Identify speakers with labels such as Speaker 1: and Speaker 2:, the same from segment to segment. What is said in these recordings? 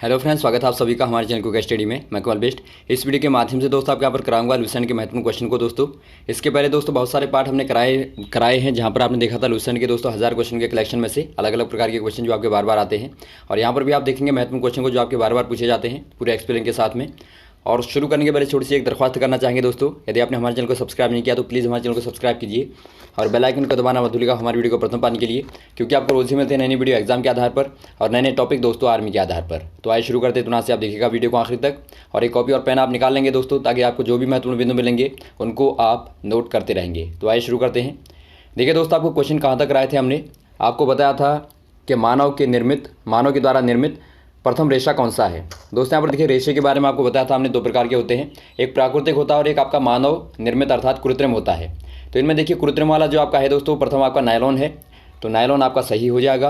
Speaker 1: Hello friends, स्वागत है आप सभी का हमारे चैनल क्विक स्टडी में। मैं कमल बेस्ट। इस वीडियो के माध्यम से दोस्तों आपके यहाँ पर कराऊंगा लुसेंट के महत्वपूर्ण क्वेश्चन को। दोस्तों इसके पहले दोस्तों बहुत सारे पार्ट हमने कराए हैं, जहाँ पर आपने देखा था लुसेंट के दोस्तों 1000 क्वेश्चन के कलेक्शन में से अलग अलग प्रकार के क्वेश्चन जो आपके बार बार आते हैं। और यहाँ पर भी आप देखेंगे महत्वपूर्ण क्वेश्चन को जो आपके बार बार पूछे जाते हैं पूरे एक्सप्लेन के साथ में। और शुरू करने के पहले छोटी सी एक दरख्वास्त करना चाहेंगे दोस्तों, यदि आपने हमारे चैनल को सब्सक्राइब नहीं किया तो प्लीज़ हमारे चैनल को सब्सक्राइब कीजिए और बेल आइकन को दबाना मत भूलिएगा हमारी वीडियो को प्रथम पाने के लिए, क्योंकि आपको रोज़ ही मिलते हैं नई नई वीडियो एग्जाम के आधार पर और नए नए टॉपिक दोस्तों आर्मी के आधार पर। तो आइए शुरू करते हैं। तुरंत से आप देखिएगा वीडियो को आखिर तक और एक कॉपी और पेन आप निकाल लेंगे दोस्तों, ताकि आपको जो भी महत्वपूर्ण बिंदु मिलेंगे उनको आप नोट करते रहेंगे। तो आइए शुरू करते हैं। देखिए दोस्तों, आपको क्वेश्चन कहाँ तक कराए थे हमने, आपको बताया था कि मानव के द्वारा निर्मित प्रथम रेशा कौन सा है। दोस्तों यहाँ पर देखिए रेशे के बारे में आपको बताया था हमने, दो प्रकार के होते हैं, एक प्राकृतिक होता है और एक आपका मानव निर्मित अर्थात कृत्रिम होता है। तो इनमें देखिए कृत्रिम वाला जो आपका है दोस्तों, प्रथम आपका नायलॉन है, तो नायलॉन आपका सही हो जाएगा।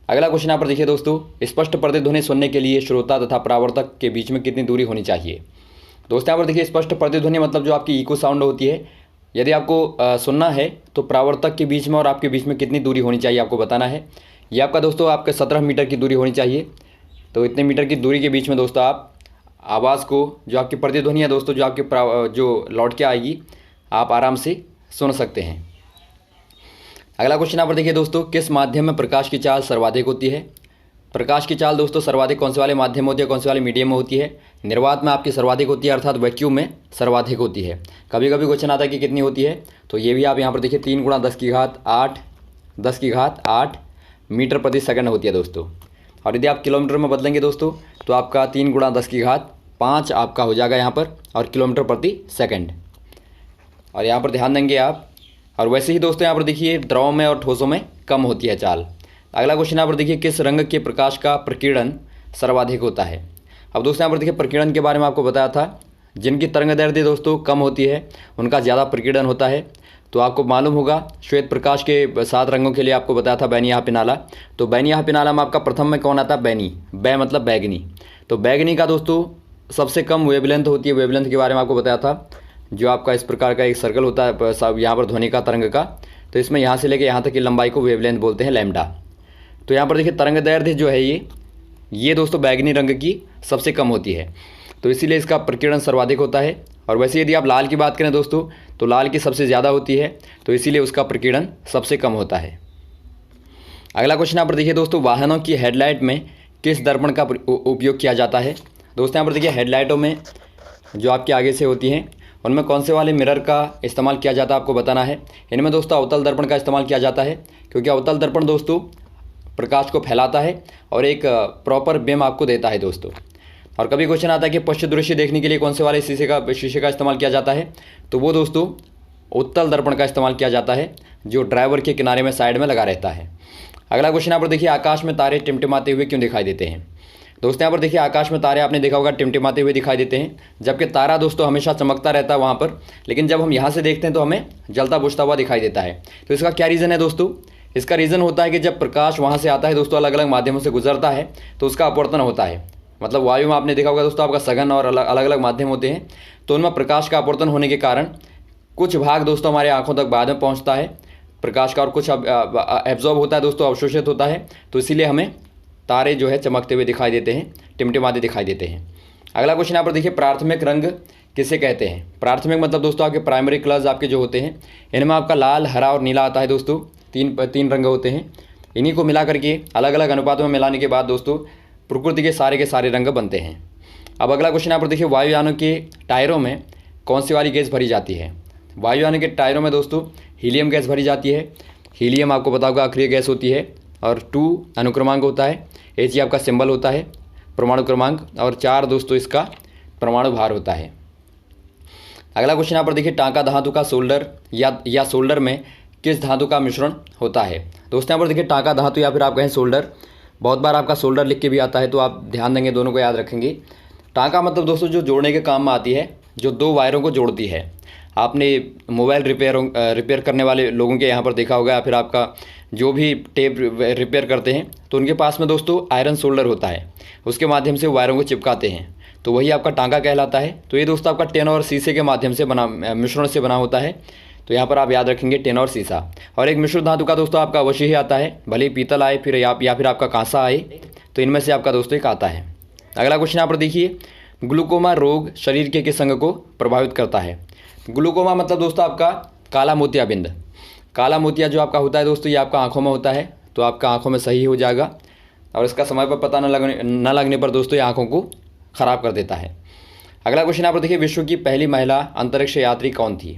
Speaker 1: अगला क्वेश्चन यहाँ पर देखिए दोस्तों, स्पष्ट प्रतिध्वनि सुनने के लिए श्रोता तथा परावर्तक के बीच में कितनी दूरी होनी चाहिए। दोस्तों यहाँ पर देखिए स्पष्ट प्रतिध्वनि मतलब जो आपकी इको साउंड होती है, यदि आपको सुनना है तो परावर्तक के बीच में और आपके बीच में कितनी दूरी होनी चाहिए आपको बताना है। ये आपका दोस्तों आपके 17 मीटर की दूरी होनी चाहिए। तो इतने मीटर की दूरी के बीच में दोस्तों आप आवाज़ को, जो आपकी प्रतिध्वनि है दोस्तों, जो आपकी जो लौट के आएगी, आप आराम से सुन सकते हैं। अगला क्वेश्चन यहाँ पर देखिए दोस्तों, किस माध्यम में प्रकाश की चाल सर्वाधिक होती है। प्रकाश की चाल दोस्तों सर्वाधिक कौन से वाले माध्यम में होती है, कौन से वाले मीडियम में होती है। निर्वात में आपकी सर्वाधिक होती है, अर्थात वैक्यूम में सर्वाधिक होती है। कभी कभी क्वेश्चन आता है कि कितनी होती है, तो ये भी आप यहाँ पर देखिए 3 × 10 की घात 8 मीटर प्रति सेकंड होती है दोस्तों। और यदि आप किलोमीटर में बदलेंगे दोस्तों, तो आपका 3 × 10 की घात 5 आपका हो जाएगा यहाँ पर, और किलोमीटर प्रति सेकंड। और यहाँ पर ध्यान देंगे आप। और वैसे ही दोस्तों यहाँ पर देखिए द्रव में और ठोसों में कम होती है चाल। अगला क्वेश्चन यहाँ पर देखिए, किस रंग के प्रकाश का प्रकीर्णन सर्वाधिक होता है। अब दोस्तों यहाँ पर देखिए प्रकीर्णन के बारे में आपको बताया था, जिनकी तरंगदैर्ध्य दोस्तों कम होती है उनका ज़्यादा प्रकीर्णन होता है। तो आपको मालूम होगा श्वेत प्रकाश के 7 रंगों के लिए आपको बताया था बैनिया पिनाला। तो बैनिया पिनाला में आपका प्रथम में कौन आता है, बैनी, बै मतलब बैगनी। तो बैगनी का दोस्तों सबसे कम वेवलेंथ होती है। वेवलेंथ के बारे में आपको बताया था, जो आपका इस प्रकार का एक सर्कल होता है यहाँ पर ध्वनि का तरंग का, तो इसमें यहाँ से लेकर यहाँ तक की लंबाई को वेवलेंथ बोलते हैं, लैम्डा। तो यहाँ पर देखिए तरंगदैर्ध्य जो है ये दोस्तों बैगनी रंग की सबसे कम होती है, तो इसीलिए इसका प्रकीर्णन सर्वाधिक होता है। और वैसे यदि आप लाल की बात करें दोस्तों, तो लाल की सबसे ज़्यादा होती है, तो इसीलिए उसका प्रकीर्णन सबसे कम होता है। अगला क्वेश्चन यहाँ पर देखिए दोस्तों, वाहनों की हेडलाइट में किस दर्पण का उपयोग किया जाता है। दोस्तों यहाँ पर देखिए हेडलाइटों में जो आपके आगे से होती हैं उनमें कौन से वाले मिरर का इस्तेमाल किया जाता है आपको बताना है। इनमें दोस्तों अवतल दर्पण का इस्तेमाल किया जाता है, क्योंकि अवतल दर्पण दोस्तों प्रकाश को फैलाता है और एक प्रॉपर बीम आपको देता है दोस्तों। और कभी क्वेश्चन आता है कि पश्च दृश्य देखने के लिए कौन से वाले शीशे का इस्तेमाल किया जाता है, तो वो दोस्तों उत्तल दर्पण का इस्तेमाल किया जाता है, जो ड्राइवर के किनारे में साइड में लगा रहता है। अगला क्वेश्चन यहाँ पर देखिए, आकाश में तारे टिमटिमाते हुए क्यों दिखाई देते हैं। दोस्तों यहाँ पर देखिए आकाश में तारे आपने देखा होगा टिमटिमाते हुए दिखाई देते हैं, जबकि तारा दोस्तों हमेशा चमकता रहता है वहाँ पर, लेकिन जब हम यहाँ से देखते हैं तो हमें जलता बुझता हुआ दिखाई देता है। तो इसका क्या रीज़न है दोस्तों, इसका रीज़न होता है कि जब प्रकाश वहाँ से आता है दोस्तों, अलग अलग माध्यमों से गुजरता है, तो उसका अपवर्तन होता है। मतलब वायु में आपने देखा होगा दोस्तों आपका सघन और अलग अलग माध्यम होते हैं, तो उनमें प्रकाश का अपवर्तन होने के कारण कुछ भाग दोस्तों हमारे आंखों तक बाद में पहुंचता है प्रकाश का, और कुछ एब्जॉर्ब होता है दोस्तों, अवशोषित होता है। तो इसीलिए हमें तारे जो है चमकते हुए दिखाई देते हैं, टिमटिमाते दिखाई देते हैं। अगला क्वेश्चन यहाँ पर देखिए, प्राथमिक रंग किसे कहते हैं। प्राथमिक मतलब दोस्तों आपके प्राइमरी कलर्स आपके जो होते हैं, इनमें आपका लाल, हरा और नीला आता है दोस्तों, तीन रंग होते हैं। इन्हीं को मिला करके अलग अलग अनुपातों में मिलाने के बाद दोस्तों प्रकृति के सारे रंग बनते हैं। अब अगला क्वेश्चन यहाँ पर देखिए, वायुयानों के टायरों में कौन सी वाली गैस भरी जाती है। वायुयानों के टायरों में दोस्तों हीलियम गैस भरी जाती है। हीलियम आपको पता होगा अक्रिय गैस होती है, और 2 अनुक्रमांक होता है, H आपका सिंबल होता है परमाणु क्रमांक, और 4 दोस्तों इसका परमाणु भार होता है। अगला क्वेश्चन यहाँ पर देखिए, टांका धातु का सोल्डर या सोल्डर में किस धातु का मिश्रण होता है। दोस्तों यहाँ पर देखिए टांका धातु या फिर आप कहें सोल्डर, बहुत बार आपका सोल्डर लिख के भी आता है, तो आप ध्यान देंगे, दोनों को याद रखेंगे। टांका मतलब दोस्तों जो जोड़ने के काम में आती है, जो 2 वायरों को जोड़ती है। आपने मोबाइल रिपेयर करने वाले लोगों के यहाँ पर देखा होगा, या फिर आपका जो भी टेप रिपेयर करते हैं, तो उनके पास में दोस्तों आयरन सोल्डर होता है, उसके माध्यम से वायरों को चिपकाते हैं, तो वही आपका टांका कहलाता है। तो ये दोस्तों आपका टिन और शीशे के माध्यम से मिश्रण से बना होता है, तो यहाँ पर आप याद रखेंगे टिन और शीशा। और एक मिश्र धातु का दोस्तों आपका अवश्य ही आता है, भले ही पीतल आए फिर या फिर आपका कांसा आए, तो इनमें से आपका दोस्तों एक आता है। अगला क्वेश्चन यहाँ पर देखिए, ग्लूकोमा रोग शरीर के किस अंग को प्रभावित करता है? ग्लूकोमा मतलब दोस्तों आपका काला मोतियाबिंद। काला मोतिया जो आपका होता है दोस्तों, ये आपका आंखों में होता है, तो आपका आंखों में सही हो जाएगा। और इसका समय पर पता न लगने पर दोस्तों ये आंखों को ख़राब कर देता है। अगला क्वेश्चन यहाँ पर देखिए, विश्व की पहली महिला अंतरिक्ष यात्री कौन थी?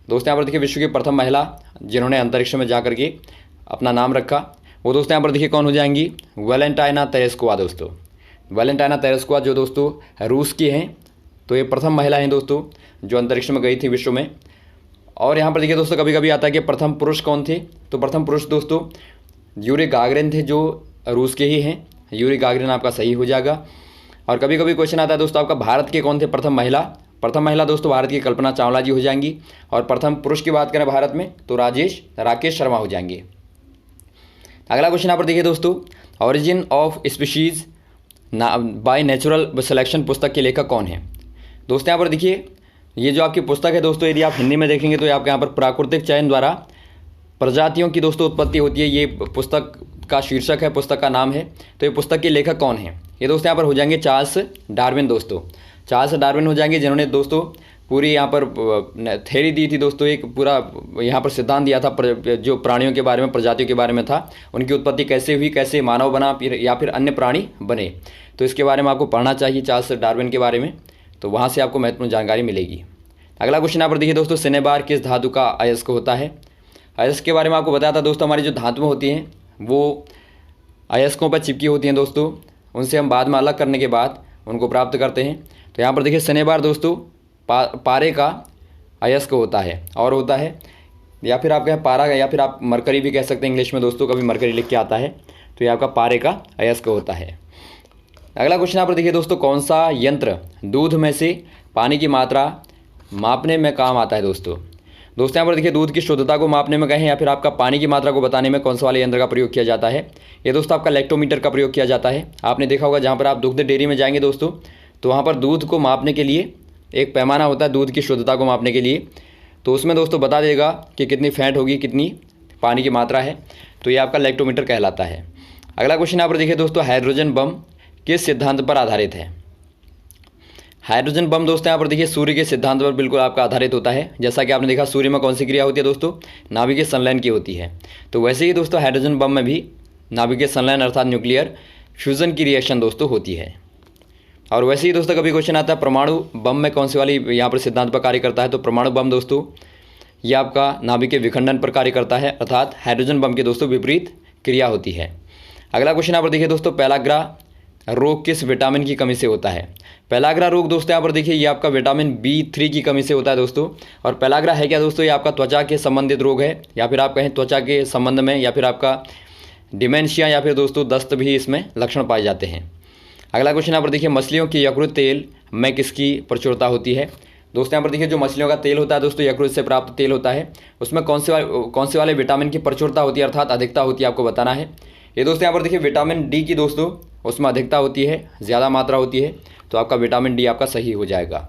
Speaker 1: दोस्तों यहाँ पर देखिए, विश्व की प्रथम महिला जिन्होंने अंतरिक्ष में जा करके अपना नाम रखा, वो दोस्तों यहाँ पर देखिए कौन हो जाएंगी? वैलेंटाइना तेरेस्कोवा दोस्तों। वैलेंटाइना तेरेस्कोवा जो दोस्तों रूस की हैं, तो ये प्रथम महिला हैं दोस्तों जो अंतरिक्ष में गई थी विश्व में। और यहाँ पर देखिए दोस्तों, कभी कभी आता है कि प्रथम पुरुष कौन थे, तो प्रथम पुरुष दोस्तों यूरी गागरिन थे जो रूस के ही हैं। यूरी गागरिन आपका सही हो जाएगा। और कभी कभी क्वेश्चन आता है दोस्तों आपका, भारत के कौन थे प्रथम महिला? प्रथम महिला दोस्तों भारत की कल्पना चावला जी हो जाएंगी। और प्रथम पुरुष की बात करें भारत में तो राकेश शर्मा हो जाएंगे। अगला क्वेश्चन यहाँ पर देखिए दोस्तों, origin of species by natural selection पुस्तक के लेखक कौन है? दोस्तों यहाँ पर देखिए, ये जो आपकी पुस्तक है दोस्तों, यदि आप हिंदी में देखेंगे तो आपके यहाँ पर प्राकृतिक चयन द्वारा प्रजातियों की दोस्तों उत्पत्ति होती है, ये पुस्तक का शीर्षक है, पुस्तक का नाम है। तो ये पुस्तक के लेखक कौन है? ये दोस्तों यहाँ पर हो जाएंगे चार्ल्स डार्विन दोस्तों। चार्ल्स डार्विन हो जाएंगे, जिन्होंने दोस्तों पूरी यहाँ पर थ्योरी दी थी दोस्तों, एक पूरा यहाँ पर सिद्धांत दिया था जो प्राणियों के बारे में, प्रजातियों के बारे में था, उनकी उत्पत्ति कैसे हुई, कैसे मानव बना या फिर अन्य प्राणी बने। तो इसके बारे में आपको पढ़ना चाहिए चार्ल्स डार्विन के बारे में, तो वहाँ से आपको महत्वपूर्ण जानकारी मिलेगी। अगला क्वेश्चन यहाँ पर देखिए दोस्तों, सिनेबार किस धातु का अयस्क होता है? अयस्क के बारे में आपको बताया था दोस्तों, हमारी जो धातुएं होती हैं वो अयस्कों पर चिपकी होती हैं दोस्तों, उनसे हम बाद में अलग करने के बाद उनको प्राप्त करते हैं। तो यहाँ पर देखिए सिनेबार दोस्तों पारे का अयस्क होता है, और होता है, या फिर आप कहें पारा, या फिर आप मरकरी भी कह सकते हैं इंग्लिश में दोस्तों, कभी मरकरी लिख के आता है, तो ये आपका पारे का अयस्क होता है। अगला क्वेश्चन यहाँ पर देखिए दोस्तों, कौन सा यंत्र दूध में से पानी की मात्रा मापने में काम आता है दोस्तों? दोस्तों यहाँ पर देखिए, दूध की शुद्धता को मापने में कहें या फिर आपका पानी की मात्रा को बताने में कौन सा वाले यंत्र का प्रयोग किया जाता है? ये दोस्तों आपका लैक्टोमीटर का प्रयोग किया जाता है। आपने देखा होगा जहाँ पर आप दुग्ध डेयरी में जाएंगे दोस्तों, तो वहाँ पर दूध को मापने के लिए एक पैमाना होता है, दूध की शुद्धता को मापने के लिए, तो उसमें दोस्तों बता देगा कि कितनी फैट होगी, कितनी पानी की मात्रा है, तो ये आपका लैक्टोमीटर कहलाता है। अगला क्वेश्चन यहाँ पर देखिए दोस्तों, हाइड्रोजन बम किस सिद्धांत पर आधारित है? हाइड्रोजन बम दोस्तों यहाँ पर देखिए सूर्य के सिद्धांत पर बिल्कुल आपका आधारित होता है। जैसा कि आपने देखा सूर्य में कौन सी क्रिया होती है दोस्तों? नाभिकीय संलयन की होती है। तो वैसे ही दोस्तों हाइड्रोजन बम में भी नाभिकीय संलयन अर्थात न्यूक्लियर फ्यूजन की रिएक्शन दोस्तों होती है। और वैसे ही दोस्तों कभी क्वेश्चन आता है परमाणु बम में कौन सी वाली यहाँ पर सिद्धांत पर कार्य करता है? तो परमाणु बम दोस्तों ये आपका नाभिकीय विखंडन पर कार्य करता है, अर्थात हाइड्रोजन बम की दोस्तों विपरीत क्रिया होती है। अगला क्वेश्चन यहाँ पर देखिए दोस्तों, पेलाग्रा रोग किस विटामिन की कमी से होता है? पेलाग्रा रोग दोस्तों यहाँ पर देखिए ये आपका विटामिन B3 की कमी से होता है दोस्तों। और पेलाग्रा है क्या दोस्तों? ये आपका त्वचा के संबंधित रोग है, या फिर आप कहें त्वचा के संबंध में, या फिर आपका डिमेंशिया, या फिर दोस्तों दस्त भी इसमें लक्षण पाए जाते हैं। अगला क्वेश्चन यहाँ पर देखिए, मछलियों की यकृत तेल में किसकी प्रचुरता होती है? दोस्तों यहाँ पर देखिए जो मछलियों का तेल होता है दोस्तों, यकृत से प्राप्त तेल होता है, उसमें कौन से वाले विटामिन की प्रचुरता होती है अर्थात अधिकता होती है, आपको बताना है। ये दोस्तों यहाँ पर देखिए विटामिन D की दोस्तों उसमें अधिकता होती है, ज़्यादा मात्रा होती है, तो आपका विटामिन D आपका सही हो जाएगा।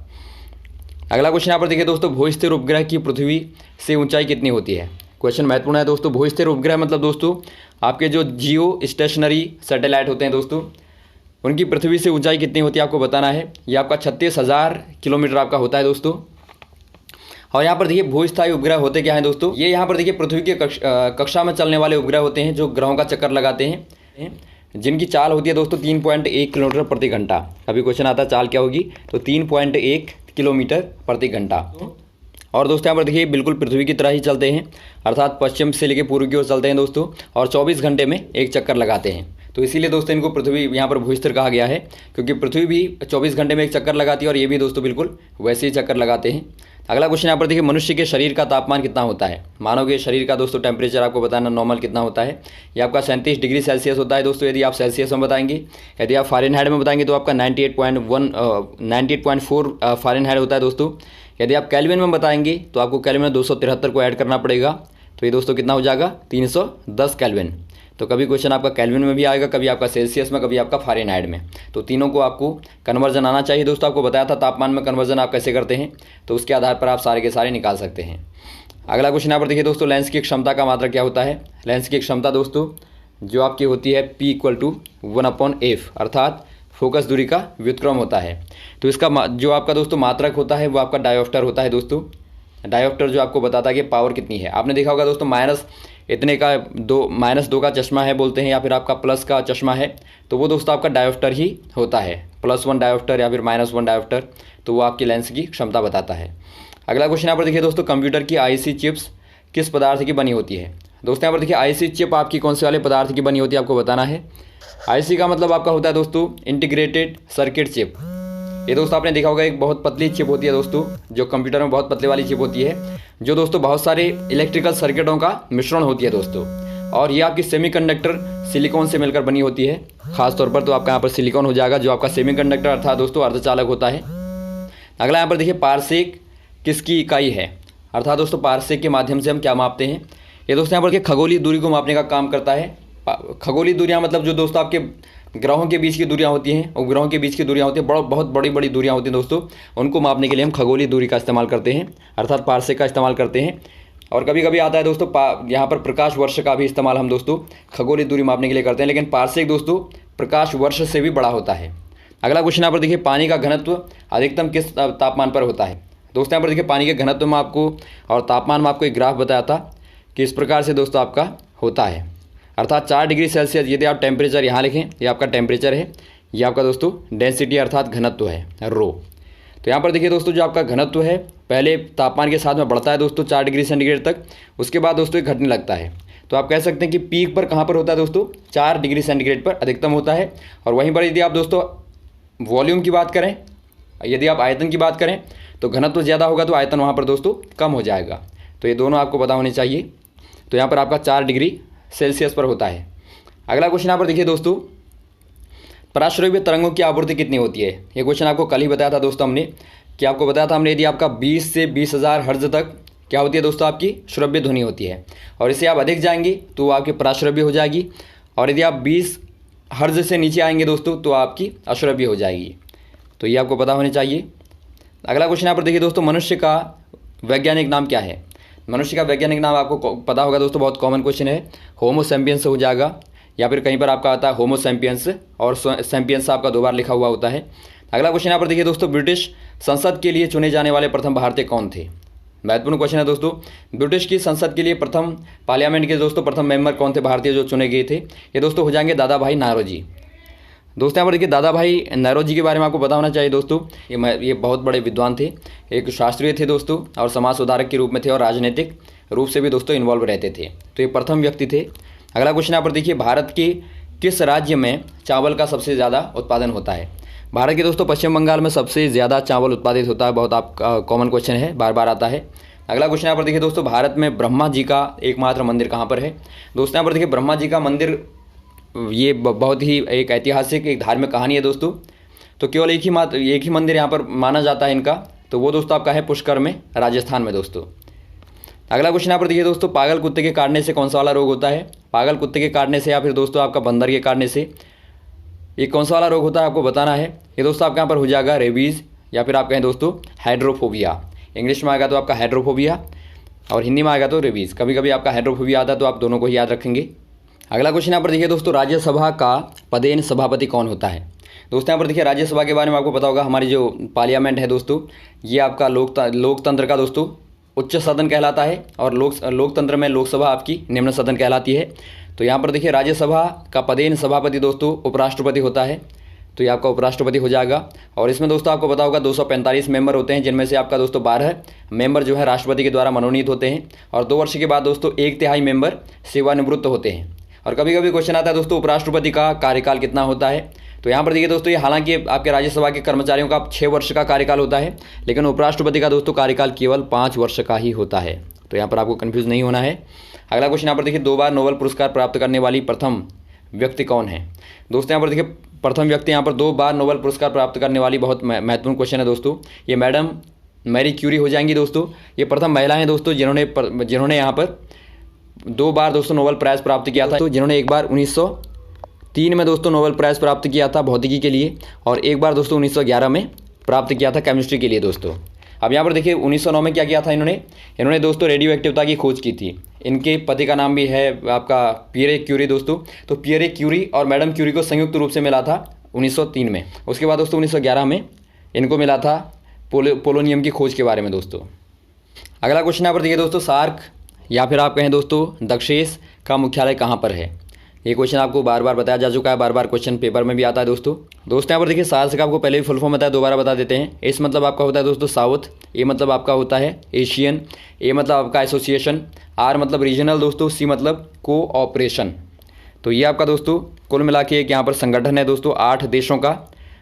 Speaker 1: अगला क्वेश्चन यहाँ पर देखिए दोस्तों, भूस्थिर उपग्रह की पृथ्वी से ऊंचाई कितनी होती है? क्वेश्चन महत्वपूर्ण है दोस्तों। भूस्थिर उपग्रह मतलब दोस्तों आपके जो जियो स्टेशनरी सैटेलाइट होते हैं दोस्तों, उनकी पृथ्वी से ऊंचाई कितनी होती है आपको बताना है। ये आपका 36,000 किलोमीटर आपका होता है दोस्तों। और यहाँ पर देखिए भूस्थायी उपग्रह होते क्या हैं दोस्तों? ये यहाँ पर देखिए पृथ्वी के कक्षा में चलने वाले उपग्रह होते हैं जो ग्रहों का चक्कर लगाते हैं, जिनकी चाल होती है दोस्तों 3.1 किलोमीटर प्रति घंटा। अभी क्वेश्चन आता है चाल क्या होगी, तो 3.1 किलोमीटर प्रति घंटा। और दोस्तों यहाँ पर देखिए बिल्कुल पृथ्वी की तरह ही चलते हैं, अर्थात पश्चिम से लेकर पूर्व की ओर चलते हैं दोस्तों, और 24 घंटे में एक चक्कर लगाते हैं। तो इसीलिए दोस्तों इनको पृथ्वी यहाँ पर भूस्थिर कहा गया है, क्योंकि पृथ्वी भी 24 घंटे में एक चक्कर लगाती है और ये भी दोस्तों बिल्कुल वैसे ही चक्कर लगाते हैं। अगला क्वेश्चन यहाँ पर देखिए, मनुष्य के शरीर का तापमान कितना होता है? मानव के शरीर का दोस्तों टेम्परेचर आपको बताना नॉर्मल कितना होता है। ये आपका 37 डिग्री सेल्सियस होता है दोस्तों, यदि आप सेल्सियस में बताएंगे। यदि आप फ़ारेनहाइट में बताएंगे तो आपका 98.4 फ़ारेनहाइट होता है दोस्तों। यदि आप केल्विन में बताएंगे तो आपको केल्विन में 273 को ऐड करना पड़ेगा, तो ये दोस्तों कितना हो जाएगा 310 केल्विन। तो कभी क्वेश्चन आपका केल्विन में भी आएगा, कभी आपका सेल्सियस में, कभी आपका फ़ारेनहाइट में, तो तीनों को आपको कन्वर्जन आना चाहिए दोस्तों। आपको बताया था तापमान में कन्वर्जन आप कैसे करते हैं, तो उसके आधार पर आप सारे के सारे निकाल सकते हैं। अगला क्वेश्चन यहाँ पर देखिए दोस्तों, लेंस की क्षमता का मात्रक क्या होता है? लेंस की क्षमता दोस्तों जो आपकी होती है P = 1/f, अर्थात फोकस दूरी का व्युत्क्रम होता है। तो इसका जो आपका दोस्तों मात्रक होता है वो आपका डायोप्टर होता है दोस्तों। डायोप्टर जो आपको बताता है कि पावर कितनी है। आपने देखा होगा दोस्तों माइनस इतने का -2 का चश्मा है बोलते हैं, या फिर आपका प्लस का चश्मा है, तो वो दोस्तों आपका डायोप्टर ही होता है। +1 डायोप्टर या फिर -1 डायोप्टर, तो वो आपकी लेंस की क्षमता बताता है। अगला क्वेश्चन यहाँ पर देखिए दोस्तों, कंप्यूटर की आईसी चिप्स किस पदार्थ की बनी होती है। दोस्तों यहाँ पर देखिए आईसी चिप आपकी कौन से वाले पदार्थ की बनी होती है आपको बताना है। आईसी का मतलब आपका होता है दोस्तों इंटीग्रेटेड सर्किट चिप। ये दोस्तों आपने देखा होगा एक बहुत पतली चिप होती है दोस्तों, जो कंप्यूटर में बहुत पतले वाली चिप होती है, जो दोस्तों बहुत सारे इलेक्ट्रिकल सर्किटों का मिश्रण होती है दोस्तों। और ये आपकी सेमीकंडक्टर सिलिकॉन से मिलकर बनी होती है। खास तौर पर तो आपका यहाँ पर सिलिकॉन हो जाएगा, जो आपका सेमीकंडक्टर अर्थात दोस्तों अर्धचालक होता है। अगला यहाँ पर देखिए पारसेक किसकी इकाई है, अर्थात दोस्तों पारसेक के माध्यम से हम क्या मापते हैं। ये दोस्तों यहाँ पर देखिए खगोलीय दूरी को मापने का काम करता है। खगोलीय दूरियाँ मतलब जो दोस्तों आपके ग्रहों के बीच की दूरियां होती हैं, और ग्रहों के बीच की दूरियां होती हैं, बहुत बड़ी बड़ी दूरियां होती हैं दोस्तों, उनको मापने के लिए हम खगोलीय दूरी का इस्तेमाल करते हैं, अर्थात पारसेक का इस्तेमाल करते हैं। और कभी कभी आता है दोस्तों यहाँ पर प्रकाश वर्ष का भी इस्तेमाल हम दोस्तों खगोलीय दूरी मापने के लिए करते हैं, लेकिन पारसेक दोस्तों प्रकाश वर्ष से भी बड़ा होता है। अगला क्वेश्चन यहाँ पर देखिए, पानी का घनत्व अधिकतम किस तापमान पर होता है। दोस्तों यहाँ पर देखिए पानी के घनत्व में आपको और तापमान में आपको एक ग्राफ बताया था कि इस प्रकार से दोस्तों आपका होता है, अर्थात 4 डिग्री सेल्सियस यदि आप टेम्परेचर यहाँ लिखें, ये आपका टेम्परेचर है, ये आपका दोस्तों डेंसिटी अर्थात घनत्व है रो। तो यहाँ पर देखिए दोस्तों जो आपका घनत्व है पहले तापमान के साथ में बढ़ता है दोस्तों 4 डिग्री सेंटीग्रेड तक, उसके बाद दोस्तों ये घटने लगता है। तो आप कह सकते हैं कि पीक पर कहाँ पर होता है दोस्तों, 4 डिग्री सेंटीग्रेड पर अधिकतम होता है। और वहीं पर यदि आप दोस्तों वॉल्यूम की बात करें, यदि आप आयतन की बात करें, तो घनत्व ज़्यादा होगा तो आयतन वहाँ पर दोस्तों कम हो जाएगा। तो ये दोनों आपको पता होने चाहिए। तो यहाँ पर आपका 4 डिग्री सेल्सियस पर होता है। अगला क्वेश्चन यहाँ पर देखिए दोस्तों, पराश्रव्य तरंगों की आवृत्ति कितनी होती है। ये क्वेश्चन आपको कल ही बताया था दोस्तों हमने, कि आपको बताया था हमने यदि आपका 20 से 20,000 हर्ट्ज तक क्या होती है दोस्तों आपकी श्रव्य ध्वनि होती है, और इससे आप अधिक जाएंगे तो आपकी पराश्रव्य हो जाएगी, और यदि आप 20 हर्ट्ज से नीचे आएंगे दोस्तों तो आपकी अश्रव्य हो जाएगी। तो ये आपको पता होने चाहिए। अगला क्वेश्चन यहाँ पर देखिए दोस्तों, मनुष्य का वैज्ञानिक नाम क्या है। मनुष्य का वैज्ञानिक नाम आपको पता होगा दोस्तों, बहुत कॉमन क्वेश्चन है, होमो सैपियंस हो जाएगा, या फिर कहीं पर आपका आता है होमो सैपियंस, और सैपियंस आपका 2 बार लिखा हुआ होता है। अगला क्वेश्चन यहाँ पर देखिए दोस्तों, ब्रिटिश संसद के लिए चुने जाने वाले प्रथम भारतीय कौन थे। महत्वपूर्ण क्वेश्चन है दोस्तों, ब्रिटिश की संसद के लिए प्रथम पार्लियामेंट के दोस्तों प्रथम मेंबर कौन थे भारतीय जो चुने गए थे। ये दोस्तों हो जाएंगे दादा भाई नौरोजी। दोस्तों यहाँ पर देखिए दादा भाई नौरोजी के बारे में आपको पता होना चाहिए दोस्तों, ये बहुत बड़े विद्वान थे, एक शास्त्रीय थे दोस्तों, और समाज सुधारक के रूप में थे, और राजनीतिक रूप से भी दोस्तों इन्वॉल्व रहते थे। तो ये प्रथम व्यक्ति थे। अगला क्वेश्चन यहाँ पर देखिए, भारत के किस राज्य में चावल का सबसे ज़्यादा उत्पादन होता है। भारत के दोस्तों पश्चिम बंगाल में सबसे ज़्यादा चावल उत्पादित होता है। बहुत आपका कॉमन क्वेश्चन है, बार बार आता है। अगला क्वेश्चन यहाँ पर देखिए दोस्तों, भारत में ब्रह्मा जी का एकमात्र मंदिर कहाँ पर है। दोस्तों यहाँ पर देखिए ब्रह्मा जी का मंदिर, ये बहुत ही एक ऐतिहासिक एक धार्मिक कहानी है दोस्तों। तो केवल एक ही मंदिर यहाँ पर माना जाता है इनका, तो वो दोस्तों आपका है पुष्कर में, राजस्थान में दोस्तों। अगला क्वेश्चन यहाँ पर देखिए दोस्तों, पागल कुत्ते के काटने से कौन सा वाला रोग होता है। पागल कुत्ते के काटने से या फिर दोस्तों आपका बंदर के काटने से ये कौन सा वाला रोग होता है आपको बताना है। ये दोस्तों आपके यहाँ पर हो जाएगा रेबीज़, या फिर आप कहें दोस्तों हाइड्रोफोबिया। इंग्लिश में आएगा तो आपका हाइड्रोफोबिया, और हिंदी में आएगा तो रेबीज़। कभी कभी आपका हाइड्रोफोबिया आता है, तो आप दोनों को ही याद रखेंगे। अगला क्वेश्चन यहाँ पर देखिए दोस्तों, राज्यसभा का पदेन सभापति कौन होता है। दोस्तों यहाँ पर देखिए राज्यसभा के बारे में आपको पता होगा, हमारी जो पार्लियामेंट है दोस्तों, ये आपका लोकतंत्र का दोस्तों उच्च सदन कहलाता है, और लोकतंत्र में लोकसभा आपकी निम्न सदन कहलाती है। तो यहाँ पर देखिए राज्यसभा का पदेन सभापति दोस्तों उपराष्ट्रपति होता है, तो ये आपका उपराष्ट्रपति हो जाएगा। और इसमें दोस्तों आपको पता होगा 245 मेंबर होते हैं, जिनमें से आपका दोस्तों 12 मेंबर जो है राष्ट्रपति के द्वारा मनोनीत होते हैं, और 2 वर्ष के बाद दोस्तों 1/3 मेंबर सेवानिवृत्त होते हैं। और कभी कभी क्वेश्चन आता है दोस्तों, उपराष्ट्रपति का कार्यकाल कितना होता है। तो यहाँ पर देखिए दोस्तों, ये हालांकि आपके राज्यसभा के कर्मचारियों का 6 वर्ष का कार्यकाल होता है, लेकिन उपराष्ट्रपति का दोस्तों कार्यकाल केवल 5 वर्ष का ही होता है। तो यहाँ पर आपको कंफ्यूज नहीं होना है। अगला क्वेश्चन यहाँ पर देखिए, 2 बार नोबेल पुरस्कार प्राप्त करने वाली प्रथम व्यक्ति कौन है। दोस्तों यहाँ पर देखिए प्रथम व्यक्ति यहाँ पर 2 बार नोबेल पुरस्कार प्राप्त करने वाली, बहुत महत्वपूर्ण क्वेश्चन है दोस्तों, ये मैडम मैरी क्यूरी हो जाएंगी दोस्तों। ये प्रथम महिला हैं दोस्तों जिन्होंने यहाँ पर 2 बार दोस्तों नोबेल प्राइज़ प्राप्त किया था। तो जिन्होंने एक बार 1903 में दोस्तों नोबेल प्राइज़ प्राप्त किया था भौतिकी के लिए, और एक बार दोस्तों 1911 में प्राप्त किया था केमिस्ट्री के लिए दोस्तों। अब यहाँ पर देखिए 1909 में क्या किया था इन्होंने दोस्तों रेडियो एक्टिविटी की खोज की थी। इनके पति का नाम भी है आपका पियरे क्यूरी दोस्तों। तो पियरे क्यूरी और मैडम क्यूरी को संयुक्त रूप से मिला था 1903 में। उसके बाद दोस्तों 1911 में इनको मिला था पोलोनियम की खोज के बारे में दोस्तों। अगला क्वेश्चन यहाँ पर देखिए दोस्तों, सार्क या फिर आप कहें दोस्तों दक्षेस का मुख्यालय कहाँ पर है। ये क्वेश्चन आपको बार बार बताया जा चुका है, बार बार क्वेश्चन पेपर में भी आता है दोस्तों। यहाँ पर देखिए सार्क का आपको पहले भी फुल फॉर्म बताया, दोबारा बता देते हैं। एस मतलब आपका होता है दोस्तों साउथ, ए मतलब आपका होता है एशियन, ए मतलब आपका एसोसिएशन, आर मतलब रीजनल दोस्तों, सी मतलब कोऑपरेशन। तो ये आपका दोस्तों कुल मिला के एक यहाँ पर संगठन है दोस्तों 8 देशों का,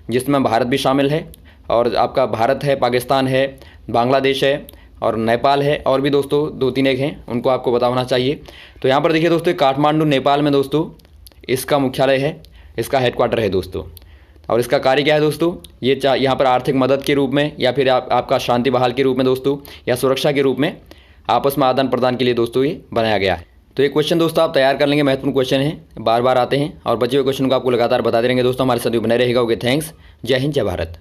Speaker 1: जिसमें भारत भी शामिल है। और आपका भारत है, पाकिस्तान है, बांग्लादेश है और नेपाल है, और भी दोस्तों 2-3 एक हैं, उनको आपको पता होना चाहिए। तो यहाँ पर देखिए दोस्तों काठमांडू नेपाल में दोस्तों इसका मुख्यालय है, इसका हेडक्वार्टर है दोस्तों। और इसका कार्य क्या है दोस्तों, ये यहाँ पर आर्थिक मदद के रूप में या फिर आपका शांति बहाल के रूप में दोस्तों, या सुरक्षा के रूप में आपस में आदान प्रदान के लिए दोस्तों ये बनाया गया है। तो ये क्वेश्चन दोस्तों आप तैयार कर लेंगे, महत्वपूर्ण क्वेश्चन है, बार बार आते हैं और बचे हुए क्वेश्चन को आपको लगातार बताते रहेंगे दोस्तों। हमारे साथ बने रहेगा। ओके, थैंक्स, जय हिंद, जय भारत।